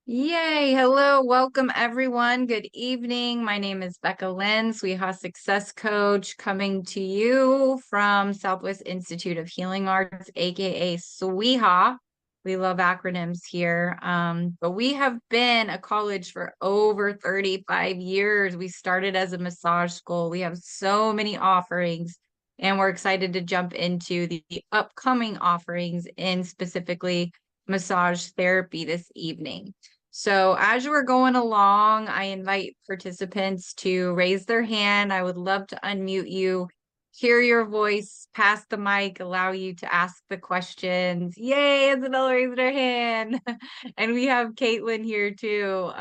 Yay. Hello. Welcome, everyone. Good evening. My name is Becca Lynn, SWIHA Success Coach, coming to you from Southwest Institute of Healing Arts, aka SWIHA. We love acronyms here. But we have been a college for over 35 years. We started as a massage school. We have so many offerings, and we're excited to jump into the upcoming offerings in specifically massage therapy this evening. So as we're going along, I invite participants to raise their hand. I would love to unmute you, hear your voice, pass the mic, allow you to ask the questions. Yay, Isabel raised her hand. And we have Caitlin here too.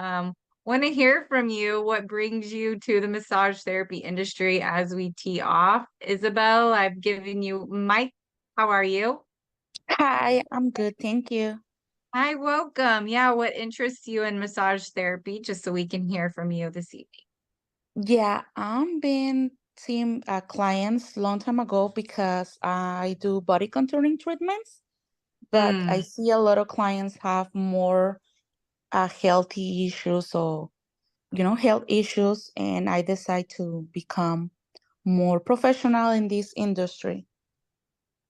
Want to hear from you. What brings you to the massage therapy industry as we tee off? Isabel, I've given you mic. How are you? Hi, I'm good, thank you. Hi, welcome. Yeah, what interests you in massage therapy, just so we can hear from you this evening? Yeah, I'm been seeing clients long time ago because I do body contouring treatments, but I Mm, see a lot of clients have more healthy issues or health issues, and I decide to become more professional in this industry.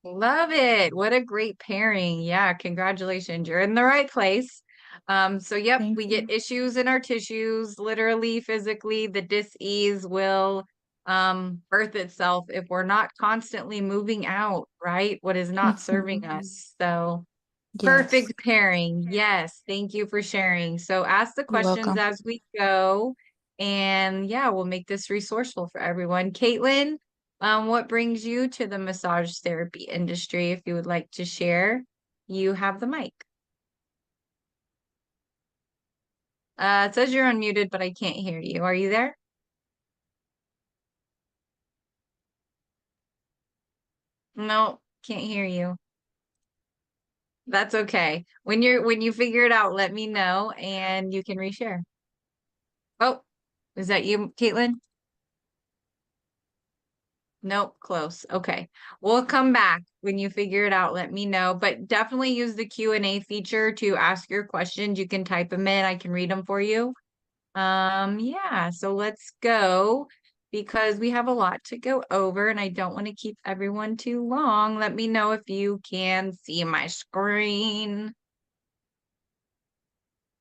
love it. What a great pairing. Yeah, congratulations. You're in the right place. So yep, Thank we get you. issues in our tissues, literally, physically. The dis-ease will birth itself if we're not constantly moving out, right? What is not serving Mhm. us. So Yes, perfect pairing. Yes. Thank you for sharing. So ask the you're questions welcome. as we go. And yeah, we'll make this resourceful for everyone. Caitlin, what brings you to the massage therapy industry? If you would like to share, you have the mic. It says you're unmuted, but I can't hear you. Are you there? No, can't hear you. That's okay. When you figure it out, let me know and you can reshare. Oh, is that you, Caitlin? Nope, close. Okay. We'll come back when you figure it out. Let me know, but definitely use the Q&A feature to ask your questions. You can type them in. I can read them for you. Yeah, so let's go because we have a lot to go over and I don't want to keep everyone too long. Let me know if you can see my screen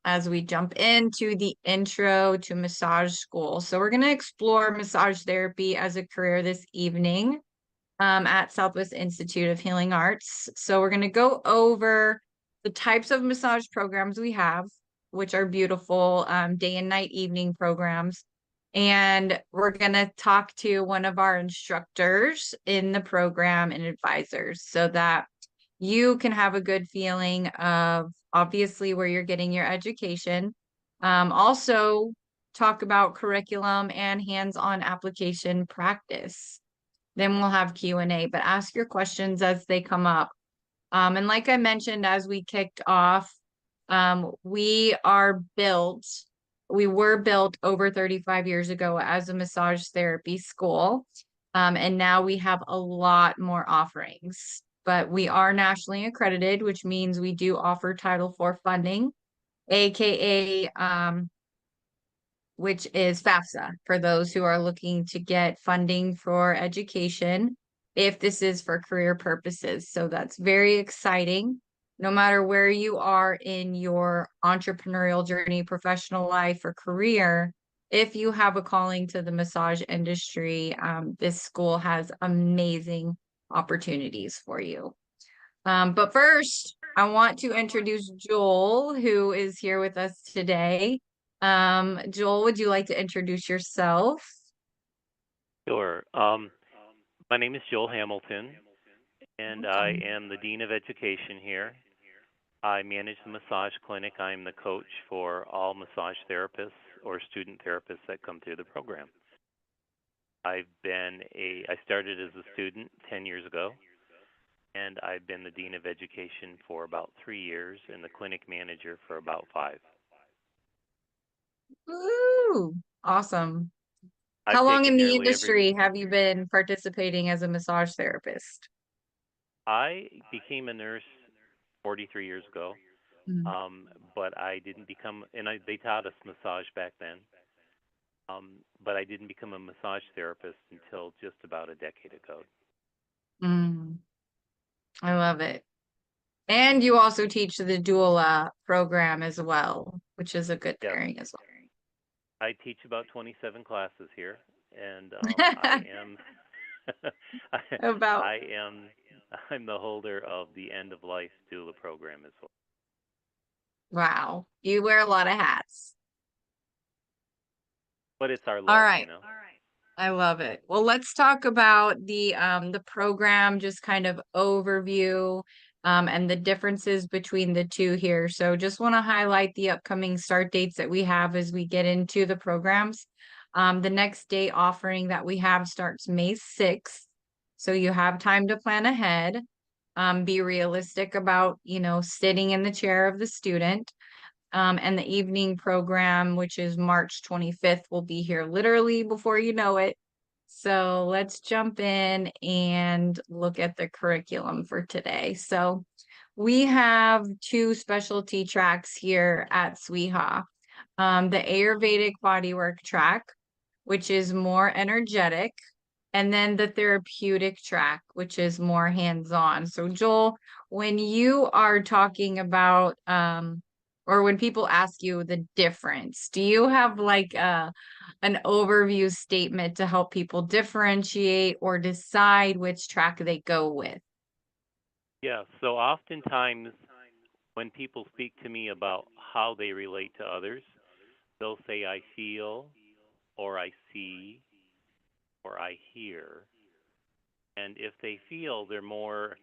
as we jump into the intro to massage school. So we're going to explore massage therapy as a career this evening at Southwest Institute of Healing Arts. So we're going to go over the types of massage programs we have, which are beautiful day and night evening programs. And we're going to talk to one of our instructors in the program and advisors so that you can have a good feeling of obviously where you're getting your education. Also, talk about curriculum and hands-on application practice. Then we'll have Q&A, but ask your questions as they come up. And like I mentioned, as we kicked off, we were built over 35 years ago as a massage therapy school. And now we have a lot more offerings, but we are nationally accredited, which means we do offer Title IV funding, AKA which is FAFSA for those who are looking to get funding for education if this is for career purposes. So that's very exciting. No matter where you are in your entrepreneurial journey, professional life, or career, if you have a calling to the massage industry, this school has amazing opportunities for you. But first, I want to introduce Joel, who is here with us today. Joel, would you like to introduce yourself? Sure. My name is Joel Hamilton, and I Welcome. am the Dean of Education here. I manage the massage clinic. I am the coach for all massage therapists or student therapists that come through the program. I started as a student 10 years ago, and I've been the Dean of Education for about 3 years and the clinic manager for about 5. Woo! Awesome. I've How long in taken the nearly every industry have you been participating as a massage therapist? I became a nurse 43 years ago. Mm. but I didn't become, and they taught us massage back then. But I didn't become a massage therapist until just about a decade ago. Mm, I love it. And you also teach the doula program as well, which is a good Yes, pairing as I teach about 27 classes here, and I well. am, I, About, I am, I'm the holder of the end of life doula program as well. wow, you wear a lot of hats. But it's our All love, right. you know. I love it. Well, let's talk about the program, just kind of overview and the differences between the two here. So just want to highlight the upcoming start dates that we have as we get into the programs. The next day offering that we have starts May 6th. So you have time to plan ahead. Be realistic about, sitting in the chair of the student. And the evening program, which is March 25th, will be here literally before you know it. So let's jump in and look at the curriculum for today. So we have two specialty tracks here at SWIHA. The Ayurvedic bodywork track, which is more energetic, and then the therapeutic track, which is more hands-on. So Joel, when you are talking about or when people ask you the difference, do you have like an overview statement to help people differentiate or decide which track they go with? Yeah, so oftentimes when people speak to me about how they relate to others, they'll say, I feel, or I see, or I hear. And if they feel, they're more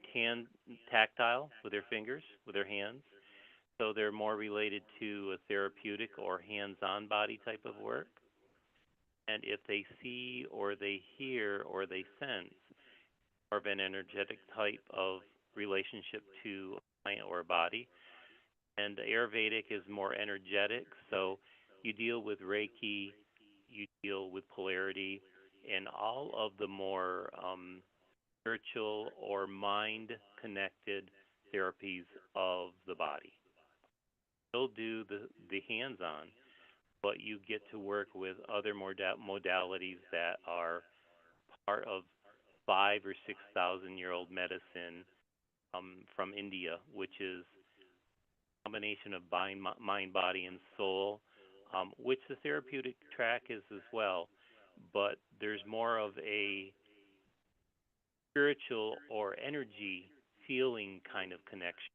tactile with their fingers, with their hands. So they're more related to a therapeutic or hands on body type of work. And if they see or they hear or they sense, more of an energetic type of relationship to a client or a body. And Ayurvedic is more energetic, so you deal with Reiki, you deal with polarity, and all of the more spiritual or mind connected therapies of the body. Still do the hands on, but you get to work with other modalities that are part of 5 or 6 thousand year old medicine from India, which is a combination of mind, body, and soul, which the therapeutic track is as well. But there's more of a spiritual or energy feeling kind of connection.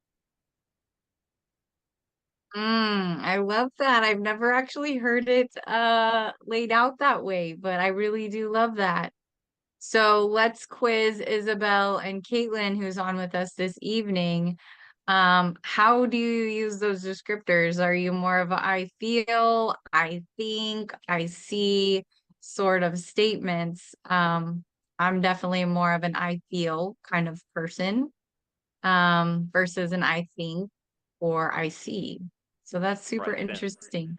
I love that. I've never actually heard it laid out that way, but I really do love that. So let's quiz Isabel and Caitlin, who's on with us this evening. How do you use those descriptors? Are you more of a I feel, I think, I see sort of statements? I'm definitely more of an I feel kind of person, versus an I think or I see. So that's Or super I sense. interesting.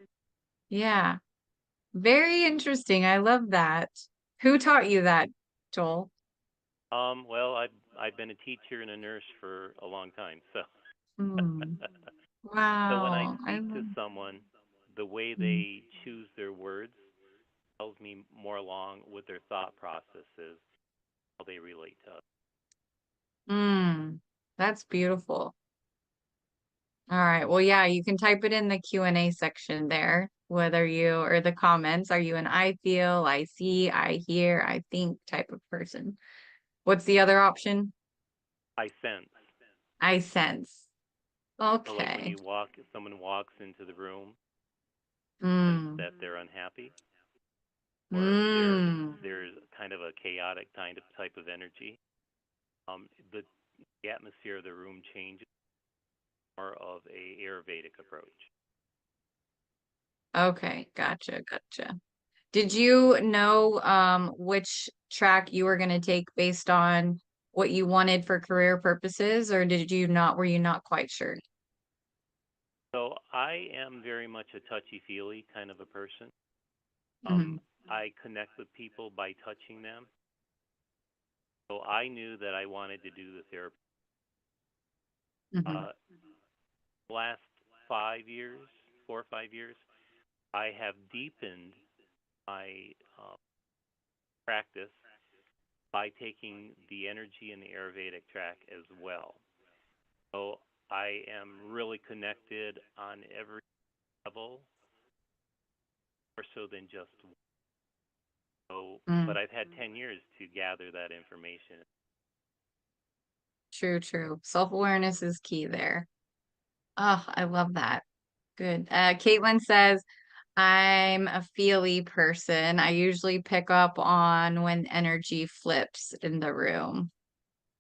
Yeah, very interesting. I love that. Who taught you that, Joel? Well, I've been a teacher and a nurse for a long time, so Hmm. so when I Wow. I speak to love. someone, the way Mm. they choose their words tells me more along with their thought processes, how they relate to us. Mm. That's beautiful. All right. Well, yeah, you can type it in the Q&A section there, whether you or the comments. Are you an I feel, I see, I hear, I think type of person? What's the other option? I sense. I sense. So like when Okay. you walk, if someone walks into the room, sense Mm. that they're unhappy or Mm. there's kind of a chaotic kind of type of energy. The atmosphere of the room changes, more of a Ayurvedic approach. Okay. Gotcha. Gotcha. Did you know which track you were going to take based on what you wanted for career purposes, or were you not quite sure? So I am very much a touchy-feely kind of a person. Hmm. I connect with people by touching them. So I knew that I wanted to do the therapy. Hmm. Uh, last 5 years, 4 or 5 years, I have deepened my practice by taking the energy and the Ayurvedic track as well. So I am really connected on every level, more so than just one. So, but Mm, I've had 10 years to gather that information. true, true. Self-awareness is key there. Oh, I love that. Good. Caitlin says, I'm a feely person. I usually pick up on when energy flips in the room.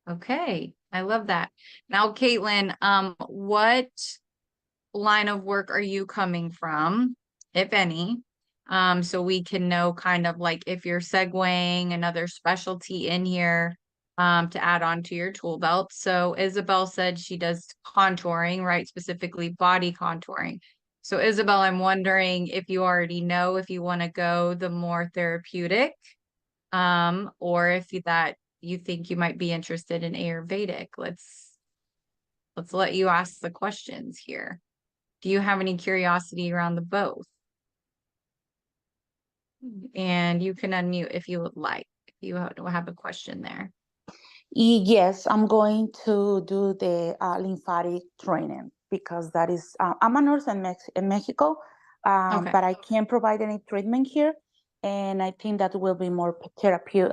Okay, I love that. Now, Caitlin, what line of work are you coming from, if any? So we can know kind of like if you're segueing another specialty in here, to add on to your tool belt. So Isabel said she does contouring, right? Specifically body contouring. So Isabel, I'm wondering if you already know if you want to go the more therapeutic, or if you think you might be interested in Ayurvedic. Let's let you ask the questions here. Do you have any curiosity around the both? And you can unmute if you would like, if you have a question there. Yes, I'm going to do the lymphatic training because that is, I'm a nurse in Mexico, Okay. but I can't provide any treatment here. And I think that will be more therapeutic.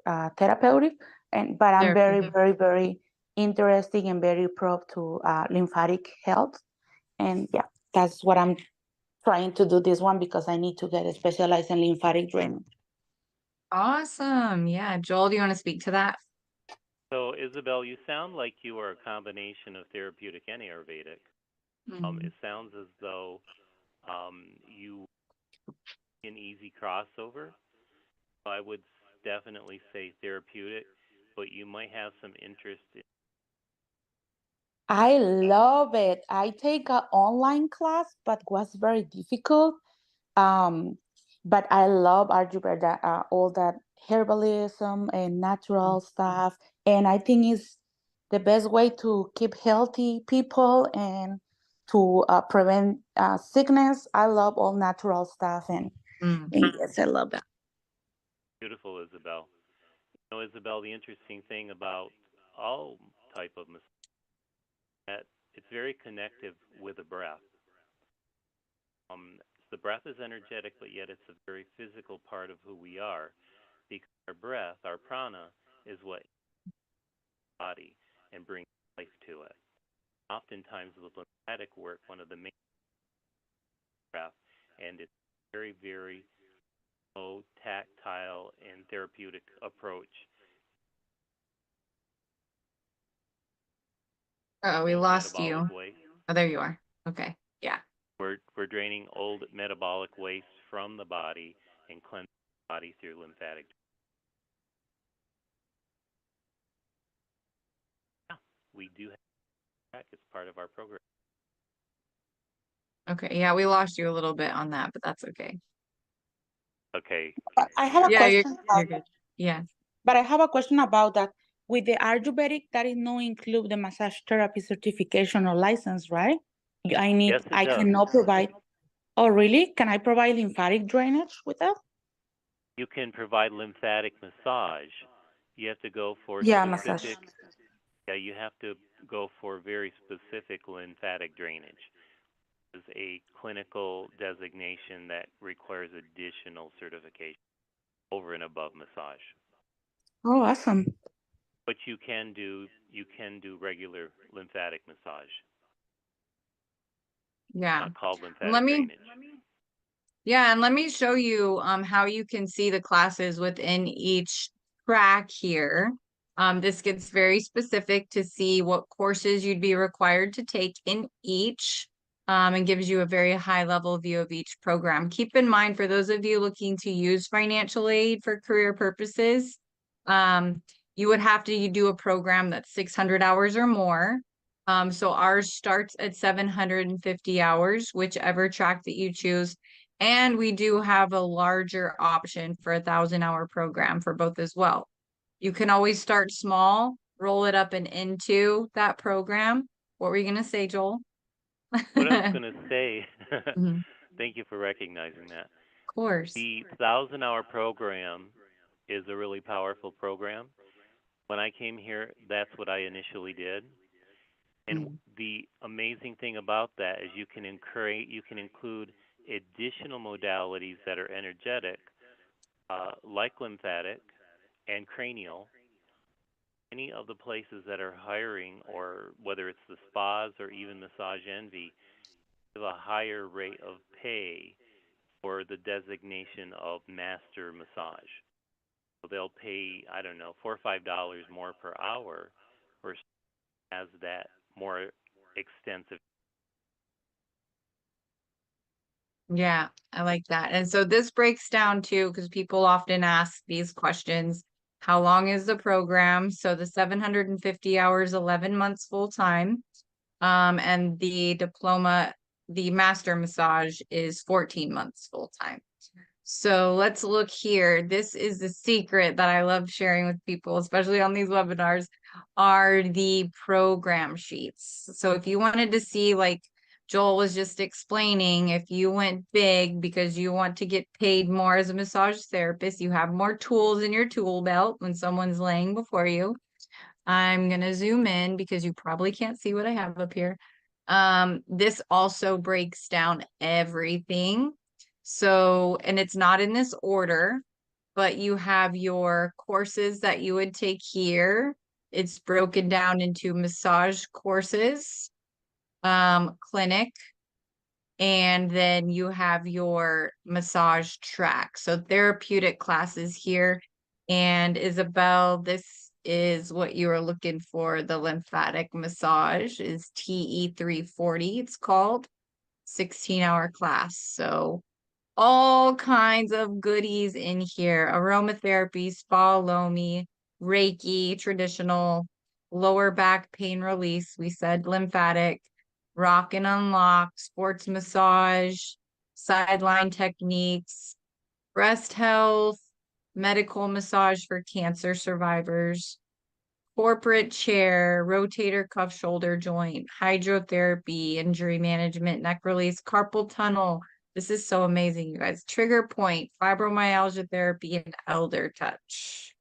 But I'm very, Therapeutic. very, very interested and very proud to lymphatic health. And yeah, that's what I'm trying to do this one because I need to get specialized in lymphatic drainage. Awesome. Yeah. Joel, do you want to speak to that? So, Isabel, you sound like you are a combination of therapeutic and Ayurvedic. It sounds as though you an easy crossover. I would definitely say therapeutic, but you might have some interest in. I love it. I take an online class, but was very difficult. Um, but I love Ayurveda, all that herbalism and natural stuff. And I think it's the best way to keep healthy people and to prevent sickness. I love all natural stuff, and yes, I love that. Beautiful, Isabel. You know, Isabel, the interesting thing about all type of massage that it's very connective with the breath. The breath is energetic, but yet it's a very physical part of who we are, because our breath, our prana, is what body and brings life to it. Oftentimes with lymphatic work, one of the main breath, and it's very, very low, tactile, and therapeutic approach. Oh, we Old lost metabolic you. waste. Oh, there you are. Okay. Yeah. We're draining old metabolic waste from the body and cleansing the body through lymphatic. Yeah, we do have that. It's part of our program. Okay. Yeah, we lost you a little bit on that, but that's okay. Okay, I can you have hear a me? Yeah, question you're about good. Yeah. But I have a question about that. With the Ayurvedic, that is not include the massage therapy certification or license, right? Yes, it I does. cannot provide. Oh, really? Can I provide lymphatic drainage with that? You can provide lymphatic massage. You have to go for Yeah, massage. specific. Yeah, you have to go for very specific lymphatic drainage. It's a clinical designation that requires additional certification over and above massage. Oh, awesome. But you can do regular lymphatic massage, Yeah. not called And let lymphatic me drainage. Yeah, and let me show you how you can see the classes within each track here. This gets very specific to see what courses you'd be required to take in each, and gives you a very high level view of each program. Keep in mind, for those of you looking to use financial aid for career purposes, you would have to do a program that's 600 hours or more. So ours starts at 750 hours, whichever track that you choose. And we do have a larger option for 1,000-hour program for both as well. You can always start small, roll it up and into that program. What were you going to say, Joel? what I was Of going to say, Mhm. thank you for recognizing that. course. The 1,000-hour program is a really powerful program. When I came here, that's what I initially did. And Mm. the amazing thing about that is you can include additional modalities that are energetic, like lymphatic and cranial. Any of the places that are hiring, or whether it's the spas or even Massage Envy, have a higher rate of pay for the designation of master massage. So they'll pay, I don't know, $4 or $5 more per hour for has that more extensive. Yeah, I like that. And so this breaks down too, because people often ask these questions. How long is the program? So the 750 hours, 11 months full time. And the diploma, the master massage is 14 months full time. So let's look here. This is the secret that I love sharing with people, especially on these webinars, are the program sheets. So if you wanted to see, like Joel was just explaining, if you went big because you want to get paid more as a massage therapist, you have more tools in your tool belt when someone's laying before you. I'm going to zoom in because you probably can't see what I have up here. This also breaks down everything. So, and it's not in this order, but you have your courses that you would take here. It's broken down into massage courses, clinic, and then you have your massage track. So therapeutic classes here. And Isabel, this is what you are looking for. The lymphatic massage is TE 340, it's called, 16-hour class. So all kinds of goodies in here. Aromatherapy, spa, lomi, Reiki, traditional, lower back pain release. We said lymphatic, rock and unlock, sports massage, sideline techniques, breast health, medical massage for cancer survivors, corporate chair, rotator cuff shoulder joint, hydrotherapy, injury management, neck release, carpal tunnel. This is so amazing, you guys. Trigger point, fibromyalgia therapy, and elder touch.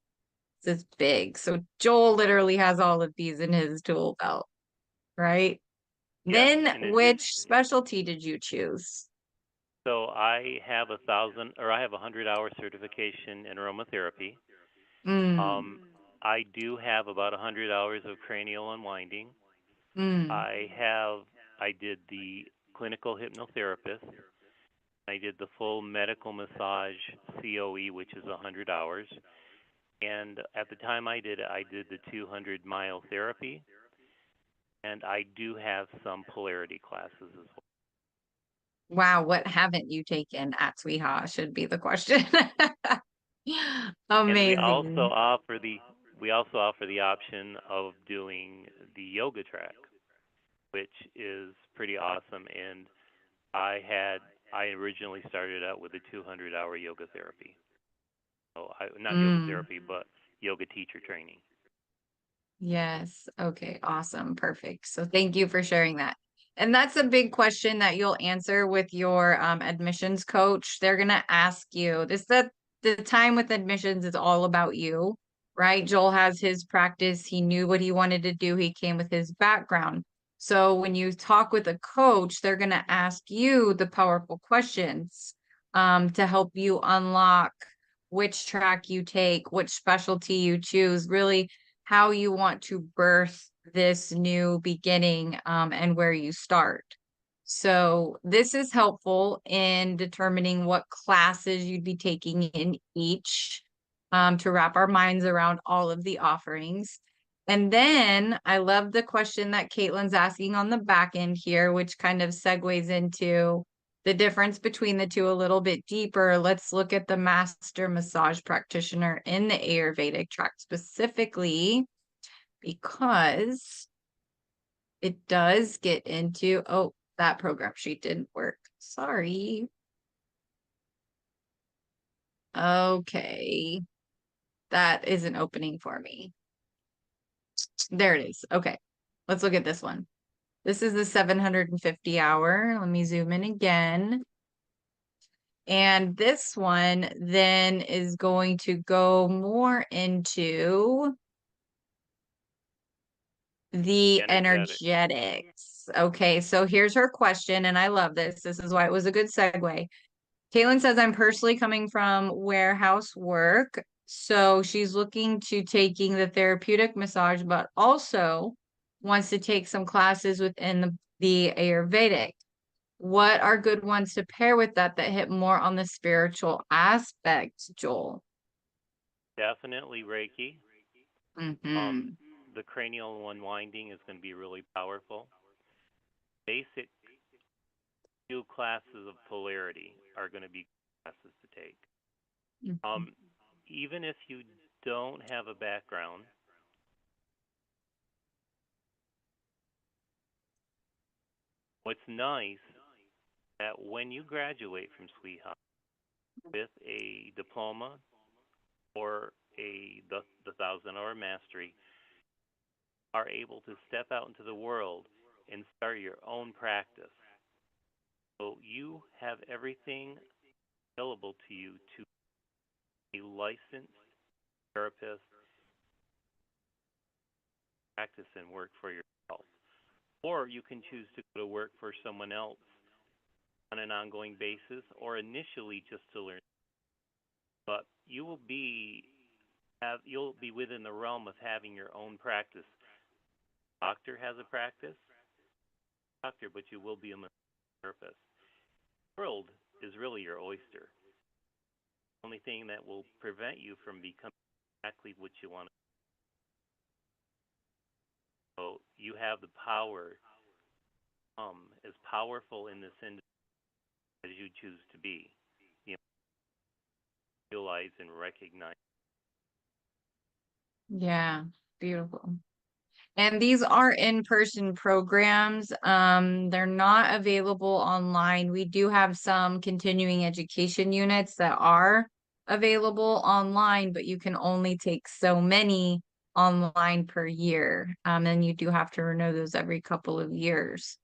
This is big. So Joel literally has all of these in his tool belt, right? Yes, Then in addition, which specialty did you choose? so I have 1,000 or I have a 100-hour certification in aromatherapy. Mm, Um, I do have about 100 hours of cranial unwinding. mm. I did the clinical hypnotherapist. I did the full medical massage COE, which is 100 hours. And at the time I did the 200-mile therapy, and I do have some polarity classes as well. Wow, what haven't you taken at SWIHA should be the question. And Amazing. we also offer the option of doing the yoga track, which is pretty awesome. And I originally started out with a 200-hour yoga therapy. So not yoga Mm. therapy, but yoga teacher training. Yes. Okay. Awesome. Perfect. So thank you for sharing that. And that's a big question that you'll answer with your admissions coach. They're gonna ask you this, that the time with admissions is all about you, right? Joel has his practice. He knew what he wanted to do. He came with his background. So when you talk with a coach, they're gonna ask you the powerful questions to help you unlock which track you take, which specialty you choose, really how you want to birth this new beginning and where you start. So this is helpful in determining what classes you'd be taking in each to wrap our minds around all of the offerings. And then I love the question that Caitlin's asking on the back end here, which kind of segues into the difference between the two a little bit deeper. Let's look at the master massage practitioner in the Ayurvedic track specifically, because it does get into, oh, that program sheet didn't work. Sorry. Okay. That isn't opening for me. There it is. Okay. Let's look at this one. This is the 750 hour. Let me zoom in again. And this one then is going to go more into the energetics. Okay, so here's her question, and I love this. This is why it was a good segue. Kaylin says, I'm personally coming from warehouse work. So she's looking to taking the therapeutic massage, but also wants to take some classes within the Ayurvedic. What are good ones to pair with that hit more on the spiritual aspect, Joel? Definitely Reiki. Mm-hmm. The cranial unwinding is going to be really powerful. Basic few classes of polarity are going to be classes to take. Mm-hmm. Even if you don't have a background, what's nice that when you graduate from SWIHA with a diploma or the 1,000-hour mastery, are able to step out into the world and start your own practice. So you have everything available to you to be a licensed therapist, practice and work for yourself. Or you can choose to go to work for someone else on an ongoing basis or initially just to learn. But you'll be within the realm of having your own practice. Doctor has a practice, doctor, but you will be a therapist. The world is really your oyster. The only thing that will prevent you from becoming exactly what you want to. So you have the power, as powerful in this industry as you choose to be. You know, realize and recognize. Yeah, beautiful. And these are in-person programs. They're not available online. We do have some continuing education units that are available online, but you can only take so many online per year. And you do have to renew those every couple of years.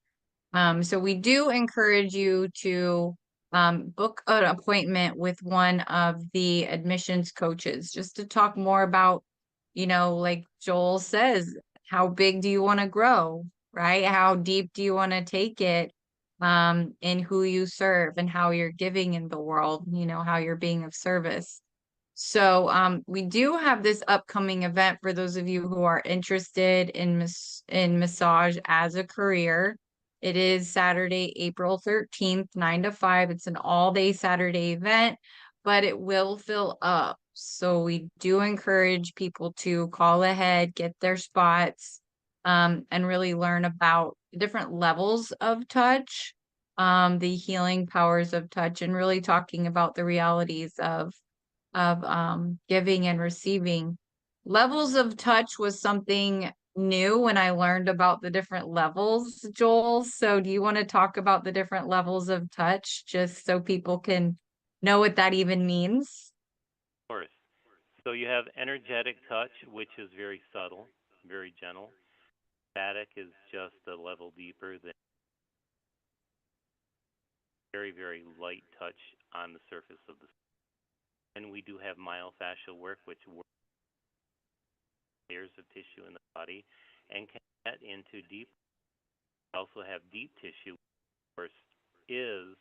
So we do encourage you to book an appointment with one of the admissions coaches just to talk more about, like Joel says, how big do you want to grow, right? How deep do you want to take it, in who you serve and how you're giving in the world, how you're being of service. So we do have this upcoming event for those of you who are interested in massage as a career. It is Saturday, April 13th, 9 to 5. It's an all-day Saturday event, but it will fill up. So we do encourage people to call ahead, get their spots, and really learn about different levels of touch, the healing powers of touch, and really talking about the realities of giving and receiving. Levels of touch was something new when I learned about the different levels, Joel. So do you want to talk about the different levels of touch just so people can know what that even means? Of course. So you have energetic touch, which is very subtle, very gentle. Static is just a level deeper than very, very light touch on the surface of the skin. And we do have myofascial work, which works layers of tissue in the body and can get into deep. We also have deep tissue, of course, is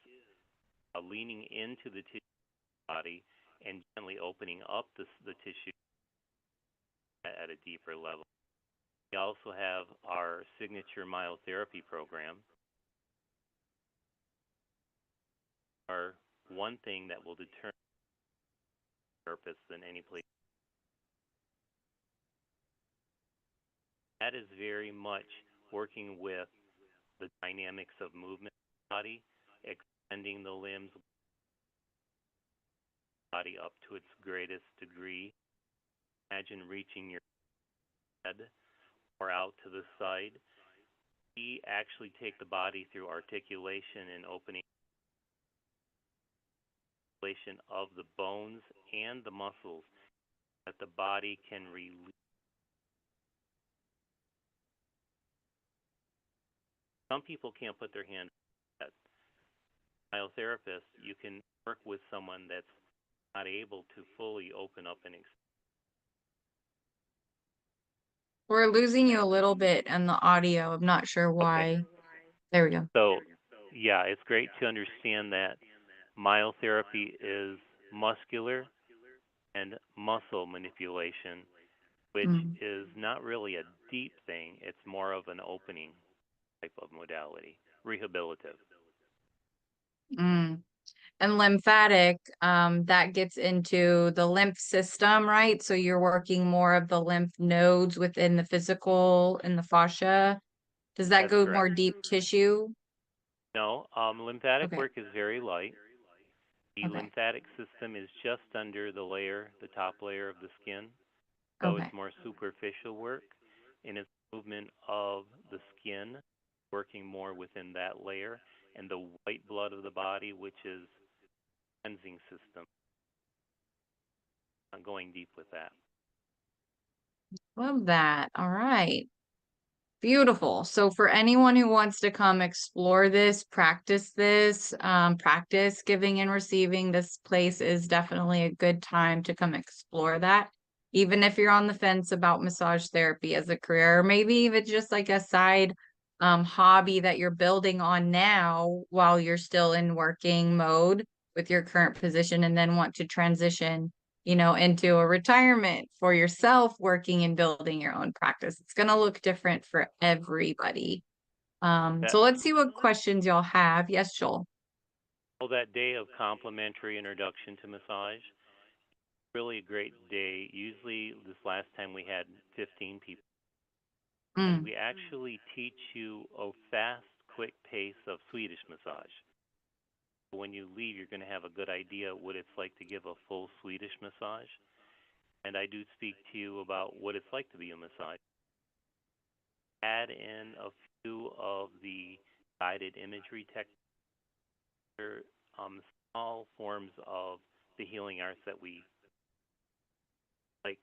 leaning into the tissue of the body and gently opening up the tissue at a deeper level. We also have our signature myotherapy program, or one thing that will determine purpose than any place. That is very much working with the dynamics of movement of the body, extending the limbs, body up to its greatest degree. Imagine reaching your head or out to the side. We actually take the body through articulation and opening of the bones and the muscles that the body can release. Some people can't put their hand on that. Myotherapist, you can work with someone that's not able to fully open up and We're losing you a little bit in the audio. I'm not sure okay. why. There we go. So, yeah, it's great to understand that myotherapy is muscular and muscle manipulation, which Mm. is not really a deep thing. It's more of an opening type of modality, rehabilitative. Mm. And lymphatic, that gets into the lymph system, right? So you're working more of the lymph nodes within the physical and the fascia. Does that That's go correct. more deep tissue? No, lymphatic Okay. work is very light. The Okay. lymphatic system is just under the layer, the top layer of the skin. So it's Okay. more superficial work, and it's movement of the skin, working more within that layer, and the white blood of the body, which is cleansing system. I'm going deep with that. Love that. All right. Beautiful. So for anyone who wants to come explore this, practice giving and receiving, this place is definitely a good time to come explore that. Even if you're on the fence about massage therapy as a career, or maybe even just like a side hobby that you're building on now while you're still in working mode with your current position and then want to transition into a retirement for yourself, working and building your own practice. It's going to look different for everybody. That So let's see what questions y'all have. Yes, Joel. well, that day of complimentary introduction to massage, really a great day. Usually, this last time we had 15 people, and Mm, we actually teach you a fast, quick pace of Swedish massage. When you leave, you're going to have a good idea what it's like to give a full Swedish massage. And I do speak to you about what it's like to be a massage. Add in a few of the guided imagery techniques, small forms of the healing arts that we like,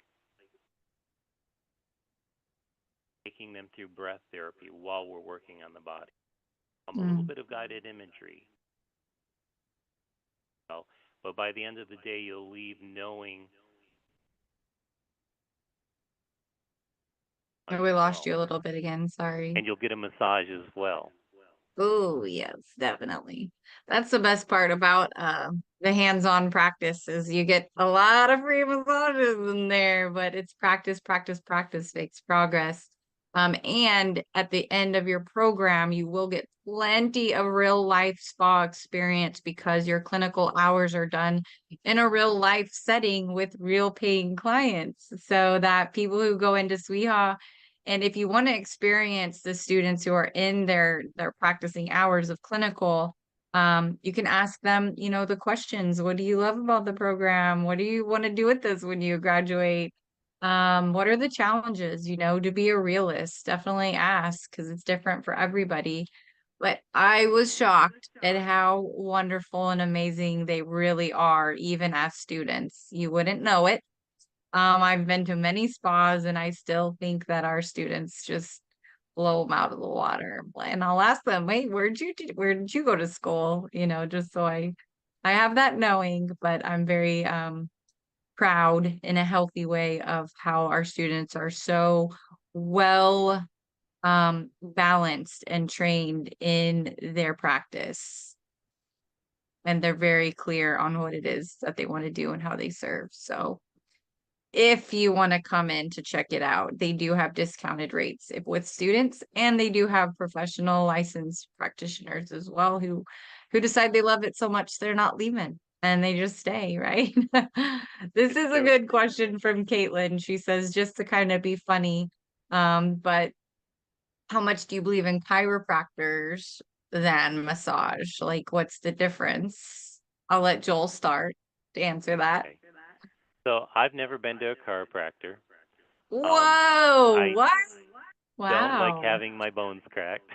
taking them through breath therapy while we're working on the body. A little mm. bit of guided imagery. So, but by the end of the day, you'll leave knowing Oh, as we lost well. you a little bit again. Sorry. And you'll get a massage as well. Oh, yes, definitely. That's the best part about the hands-on practice is you get a lot of free massages in there, but it's practice, practice, practice makes progress. And at the end of your program, you will get plenty of real life spa experience because your clinical hours are done in a real life setting with real paying clients. So that people who go into SWIHA, and if you want to experience the students who are in their practicing hours of clinical, you can ask them, the questions. What do you love about the program? What do you want to do with this when you graduate? What are the challenges, to be a realist? Definitely ask because it's different for everybody. But I was shocked at how wonderful and amazing they really are, even as students. You wouldn't know it. I've been to many spas and I still think that our students just blow them out of the water. And I'll ask them, wait, where did you go to school? Just so I have that knowing, but I'm very proud in a healthy way of how our students are so well balanced and trained in their practice. And they're very clear on what it is that they want to do and how they serve. So if you want to come in to check it out, they do have discounted rates with students, and they do have professional licensed practitioners as well who decide they love it so much they're not leaving and they just stay, right? This It's is a true. good question from Caitlin. She says, just to kind of be funny, but how much do you believe in chiropractors than massage? Like, what's the difference? I'll let Joel start to answer that. Okay. So I've never been to a chiropractor. Whoa, I what? don't like Wow. having my bones cracked,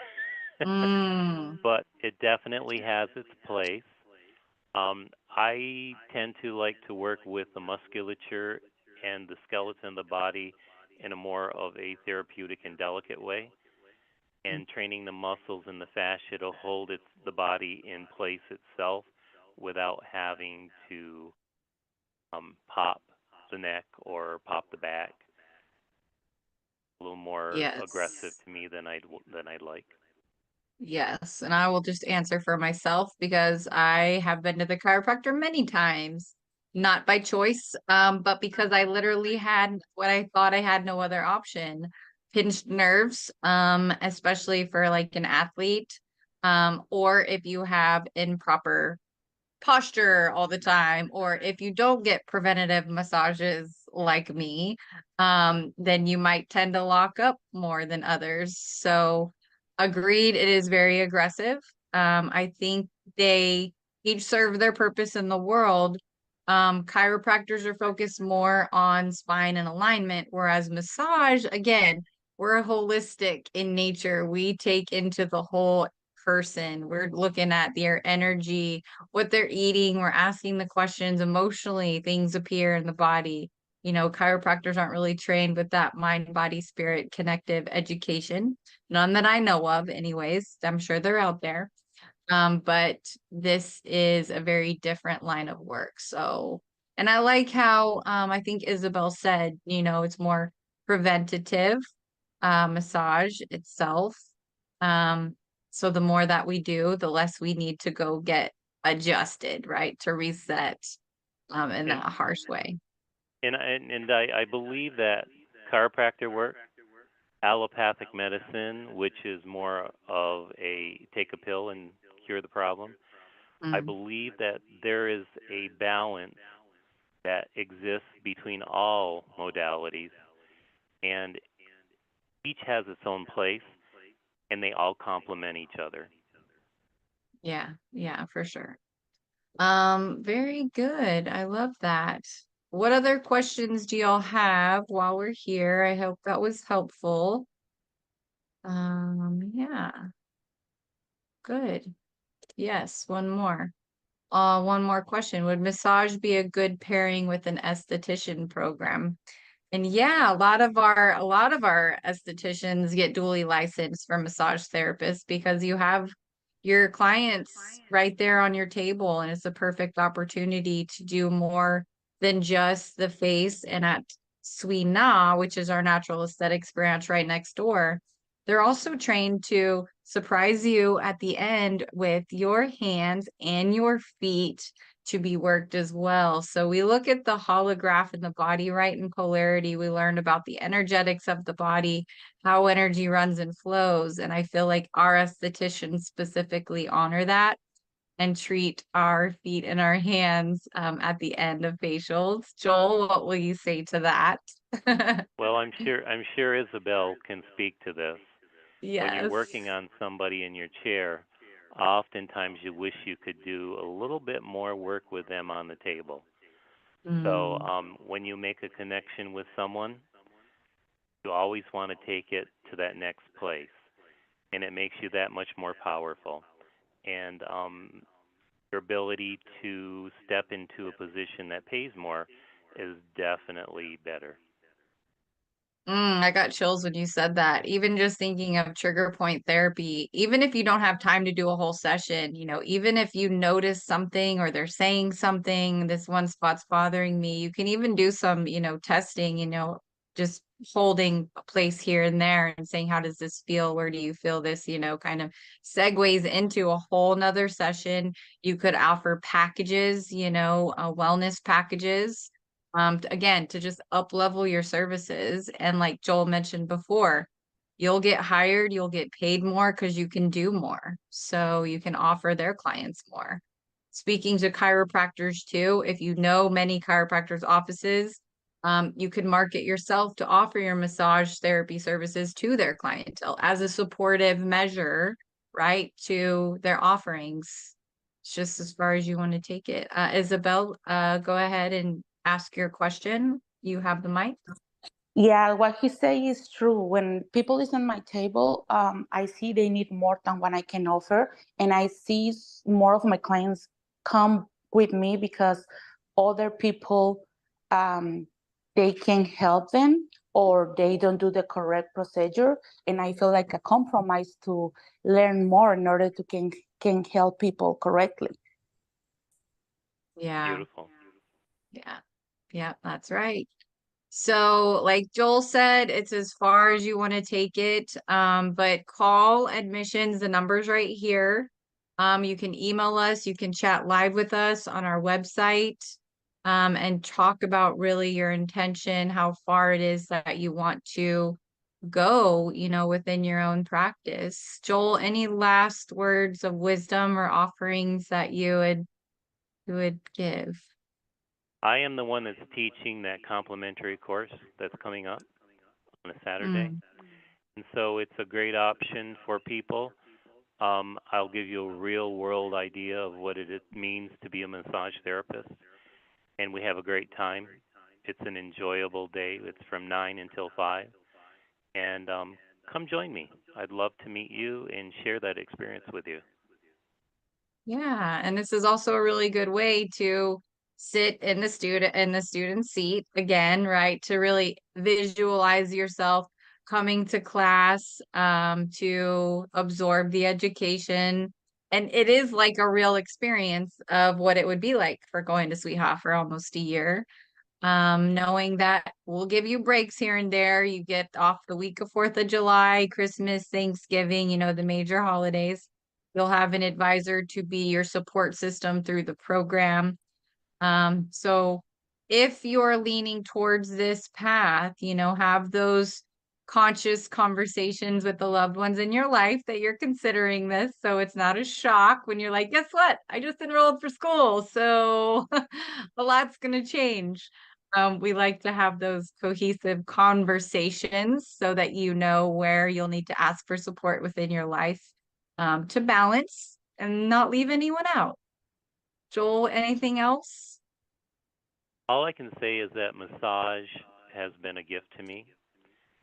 Mm, but it definitely has its place. I tend to like to work with the musculature and the skeleton of the body in a more of a therapeutic and delicate way. and training the muscles and the fascia to hold the body in place itself without having to pop the neck or pop the back. A little more aggressive Yes. to me than I'd like. Yes, and I will just answer for myself because I have been to the chiropractor many times, not by choice, but because I literally had what I thought I had no other option, pinched nerves, especially for like an athlete, or if you have improper posture all the time, or if you don't get preventative massages like me, then you might tend to lock up more than others. So, agreed, it is very aggressive. I think they each serve their purpose in the world. Chiropractors are focused more on spine and alignment, whereas massage, again, we're holistic in nature. We take into the whole person. We're looking at their energy, what they're eating. We're asking the questions emotionally, things appear in the body. You know, chiropractors aren't really trained with that mind, body, spirit connective education. None that I know of, anyways. I'm sure they're out there. But this is a very different line of work. So, and I like how I think Isabel said, you know, it's more preventative massage itself. Um, so the more that we do, the less we need to go get adjusted, right? To reset in And that harsh way. I believe that chiropractor work, allopathic medicine, which is more of a take a pill and cure the problem. I Mm, believe that there is a balance that exists between all modalities, and each has its own place, and they all complement each other. yeah, yeah, for sure. Very good. I love that. What other questions do y'all have while we're here? I hope that was helpful. Yeah, good. Yes, one more. One more question. Would massage be a good pairing with an esthetician program? And yeah, a lot of our estheticians get dually licensed for massage therapists because you have your clients right there on your table, and it's a perfect opportunity to do more than just the face. And at SWIHA, which is our natural aesthetics branch right next door, they're also trained to surprise you at the end with your hands and your feet to be worked as well. So we look at the holograph in the body, right? In polarity, we learn about the energetics of the body, how energy runs and flows. And I feel like our estheticians specifically honor that and treat our feet and our hands at the end of facials. Joel, what will you say to that? Well, I'm sure Isabel can speak to this. When you're Yes. working on somebody in your chair, oftentimes you wish you could do a little bit more work with them on the table. So Mm. when you make a connection with someone, you always want to take it to that next place, and it makes you that much more powerful. And your ability to step into a position that pays more is definitely better. I got chills when you said that. Even just thinking of trigger point therapy, even if you don't have time to do a whole session, you know, even if you notice something or they're saying something, this one spot's bothering me, you can even do some, you know, testing, you know, just holding a place here and there and saying, how does this feel? Where do you feel this? You know, kind of segues into a whole nother session. You could offer packages, you know, wellness packages again to just up level your services. And like Joel mentioned before, you'll get hired, you'll get paid more because you can do more, so you can offer their clients more. Speaking to chiropractors too, if you know many chiropractors offices, you can market yourself to offer your massage therapy services to their clientele as a supportive measure, right, to their offerings. It's just as far as you want to take it. Isabel, go ahead and ask your question. You have the mic. Yeah, what he say is true. When people is on my table, I see they need more than what I can offer, and I see more of my clients come with me because other people, um, they can help them, or they don't do the correct procedure, and I feel like a compromise to learn more in order to can help people correctly. Yeah. Beautiful. Yeah. Yeah, that's right. So, like Joel said, it's as far as you want to take it. But call admissions, the number's right here. You can email us, you can chat live with us on our website, and talk about really your intention, how far it is that you want to go, within your own practice. Joel, any last words of wisdom or offerings that you would give? I am the one that's teaching that complimentary course that's coming up on a Saturday. Mm. And so it's a great option for people. I'll give you a real world idea of what it means to be a massage therapist. And we have a great time. It's an enjoyable day. It's from 9 until 5. And come join me. I'd love to meet you and share that experience with you. Yeah, and this is also a really good way to sit in the student seat again, right? To really visualize yourself coming to class, to absorb the education. And it is like a real experience of what it would be like for going to SWIHA for almost a year. Knowing that we'll give you breaks here and there. You get off the week of 4th of July, Christmas, Thanksgiving, the major holidays. You'll have an advisor to be your support system through the program. So if you're leaning towards this path, have those conscious conversations with the loved ones in your life that you're considering this. So it's not a shock when you're like, guess what? I just enrolled for school. So a lot's going to change. We like to have those cohesive conversations so that you know where you'll need to ask for support within your life, to balance and not leave anyone out. Joel, anything else? All I can say is that massage has been a gift to me.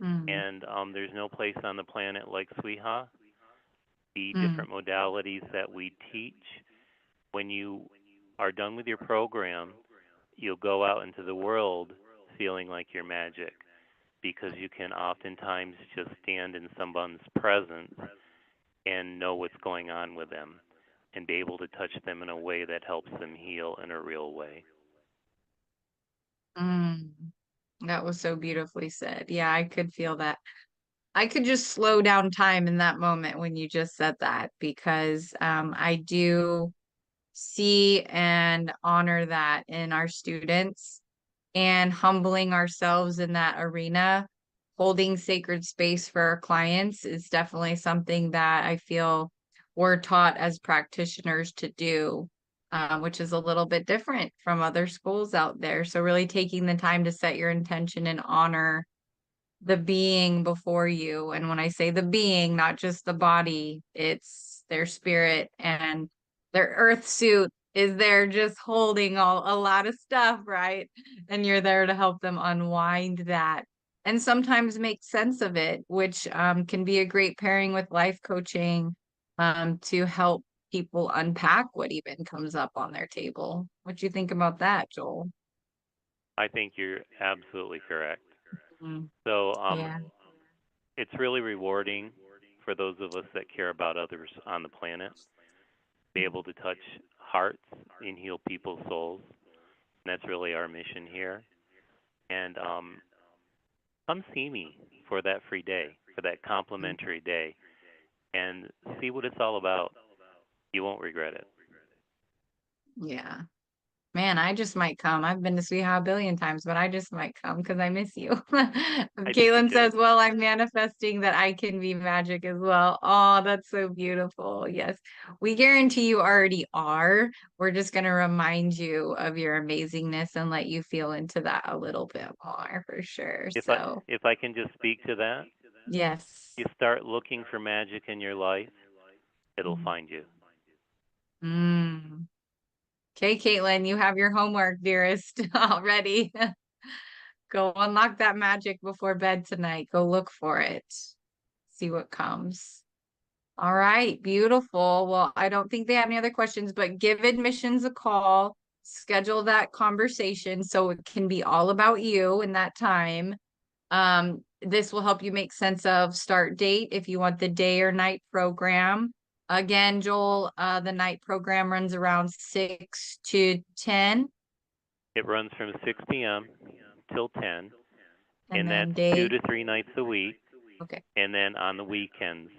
Mm, And there's no place on the planet like SWIHA. The mm, different modalities that we teach, when you are done with your program, you'll go out into the world feeling like you're magic because you can oftentimes just stand in someone's presence and know what's going on with them and be able to touch them in a way that helps them heal in a real way. mm. That was so beautifully said. Yeah, I could feel that. I could just slow down time in that moment when you just said that, because I do see and honor that in our students, and humbling ourselves in that arena, holding sacred space for our clients is definitely something that I feel we're taught as practitioners to do, which is a little bit different from other schools out there. So really taking the time to set your intention and honor the being before you. And when I say the being, not just the body, it's their spirit, and their earth suit is there just holding a lot of stuff, right? And you're there to help them unwind that and sometimes make sense of it, which can be a great pairing with life coaching, to help people unpack what even comes up on their table. What do you think about that, Joel? I think you're absolutely correct. Mm, So yeah. it's really rewarding for those of us that care about others on the planet, be able to touch hearts and heal people's souls. And that's really our mission here. And come see me for that free day, for that complimentary day, and see what it's all about. You won't regret it. Yeah. Man, I just might come. I've been to SWIHA a billion times, but I just might come because I miss you. I think you Caitlin should. says, well, I'm manifesting that I can be magic as well. Oh, that's so beautiful. Yes. We guarantee you already are. We're just going to remind you of your amazingness and let you feel into that a little bit more for sure. If I So, if I can just speak to that, yes. you start looking for magic in your life, it'll find you. Mm. Okay, Caitlin, you have your homework, dearest, already. Go unlock that magic before bed tonight. Go look for it. See what comes. All right, beautiful. Well, I don't think they have any other questions, but give admissions a call, schedule that conversation so it can be all about you in that time. This will help you make sense of start date if you want the day or night program. Again, Joel, the night program runs around 6 to 10. It runs from 6 p.m. till 10, And and that's then 2 day. to 3 nights a week, Okay. and then on the weekends.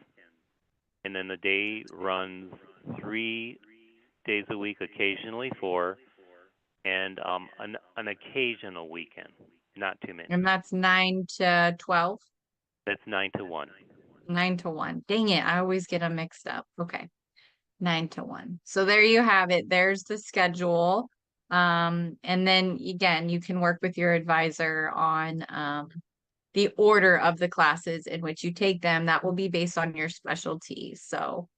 And then the day runs 3 days a week, occasionally 4, and an occasional weekend, not too many. And that's 9 to 12. That's 9 to 1. 9 to 1. Dang it, I always get them mixed up. Okay. 9 to 1. So there you have it. There's the schedule. And then again, you can work with your advisor on the order of the classes in which you take them. That will be based on your specialty. So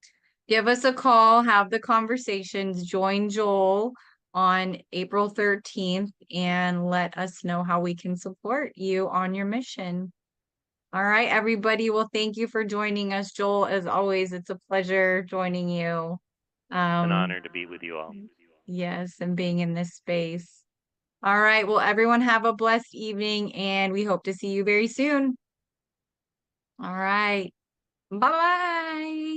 give us a call, have the conversations, join Joel on April 13th, and let us know how we can support you on your mission. All right, everybody. Well, thank you for joining us, Joel. As always, it's a pleasure joining you. An honor to be with you all. Yes, and being in this space. All right. Well, everyone have a blessed evening, and we hope to see you very soon. All right. Bye-bye.